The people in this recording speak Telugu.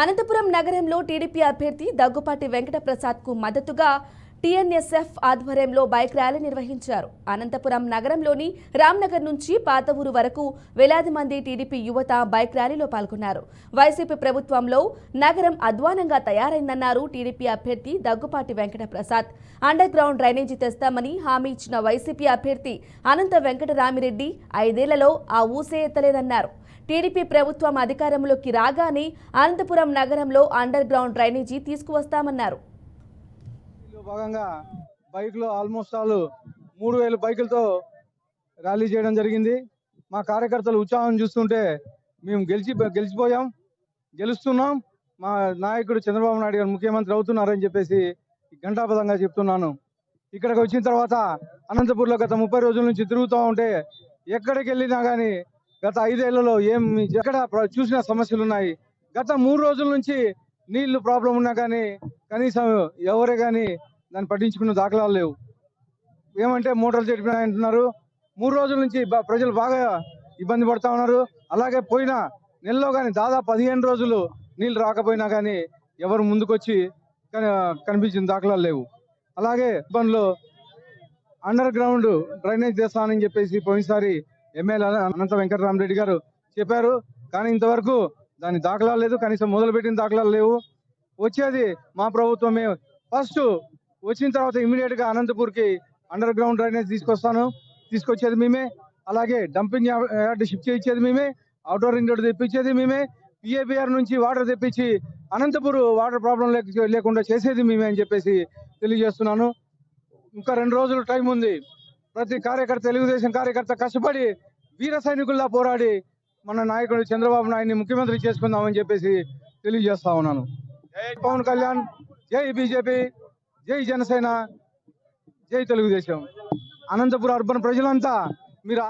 అనంతపురం నగరంలో టీడీపీ అభ్యర్థి దగ్గుపాటి వెంకటప్రసాద్కు మద్దతుగా టీఎన్ఎస్ఎఫ్ ఆధ్వర్యంలో బైక్ ర్యాలీ నిర్వహించారు. అనంతపురం నగరంలోని రామ్నగర్ నుంచి పాతవూరు వరకు వేలాది మంది టీడీపీ యువత బైక్ ర్యాలీలో పాల్గొన్నారు. వైసీపీ ప్రభుత్వంలో నగరం అధ్వానంగా తయారైందన్నారు టీడీపీ అభ్యర్థి Daggubati Venkataprasad. Underground drainage తెస్తామని హామీ ఇచ్చిన వైసీపీ అభ్యర్థి అనంత వెంకటరామిరెడ్డి 5 ఏళ్లలో ఆ ఊసే ఎత్తలేదన్నారు. టీడీపీ ప్రభుత్వం అధికారంలోకి రాగానే అనంతపురం నగరంలో అండర్ గ్రౌండ్ డ్రైనేజీ తీసుకువస్తామన్నారు. భాగంగా బైక్లో ఆల్మోస్ట్ ఆల్ 3000 బైకులతో ర్యాలీ చేయడం జరిగింది. మా కార్యకర్తలు ఉత్సాహం చూస్తుంటే మేము గెలిచిపోయాం, గెలుస్తున్నాం, మా నాయకుడు చంద్రబాబు నాయుడు గారు ముఖ్యమంత్రి అవుతున్నారని చెప్పేసి ఘంటాపథంగా చెప్తున్నాను. ఇక్కడికి వచ్చిన తర్వాత అనంతపూర్లో గత 30 రోజుల నుంచి తిరుగుతూ ఉంటే ఎక్కడికి వెళ్ళినా కానీ గత 5 ఏళ్లలో ఎక్కడ చూసిన సమస్యలు ఉన్నాయి. గత 3 రోజుల నుంచి నీళ్లు ప్రాబ్లం ఉన్నా కానీ కనీసం ఎవరే కానీ దాన్ని పట్టించుకున్న దాఖలాలు లేవు. ఏమంటే మోటార్లు చెడిపోయినాయి అంటున్నారు. 3 రోజుల నుంచి ప్రజలు బాగా ఇబ్బంది పడుతూ ఉన్నారు. అలాగే పోయిన నెలలో కానీ దాదాపు 15 రోజులు నీళ్లు రాకపోయినా కానీ ఎవరు ముందుకొచ్చి కనిపించిన దాఖలాలు లేవు. అలాగే ఇబ్బందులు అండర్ గ్రౌండ్ డ్రైనేజ్ చేస్తానని చెప్పేసి పోయినసారి ఎమ్మెల్యే అనంత వెంకటరామిరెడ్డి గారు చెప్పారు. కానీ ఇంతవరకు దాని దాఖలాలు లేదు, కనీసం మొదలుపెట్టిన దాఖలాలు లేవు. వచ్చేది మా ప్రభుత్వమే. ఫస్ట్ వచ్చిన తర్వాత ఇమీడియట్గా అనంతపూర్కి అండర్ గ్రౌండ్ డ్రైనేజ్ తీసుకొచ్చేది మేమే. అలాగే డంపింగ్ యార్డ్ షిఫ్ట్ చేయించేది మేమే. అవుట్డోర్ రింగ్ రోడ్ తెప్పించేది మేమే. పిఏబిఆర్ నుంచి వాటర్ తెప్పించి అనంతపూర్ వాటర్ ప్రాబ్లం లేకుండా చేసేది మేమే అని చెప్పేసి తెలియజేస్తున్నాను. ఇంకా 2 రోజులు టైం ఉంది. ప్రతి కార్యకర్త, తెలుగుదేశం కార్యకర్త కష్టపడి వీర సైనికుల్లా పోరాడి మన నాయకుడు చంద్రబాబు నాయుడిని ముఖ్యమంత్రి చేసుకుందామని చెప్పేసి తెలియజేస్తా ఉన్నాను. జై పవన్ కళ్యాణ్, జై బీజేపీ, జై జనసేన, జై తెలుగుదేశం. అనంతపురం అర్బన్ ప్రజలంతా మీరు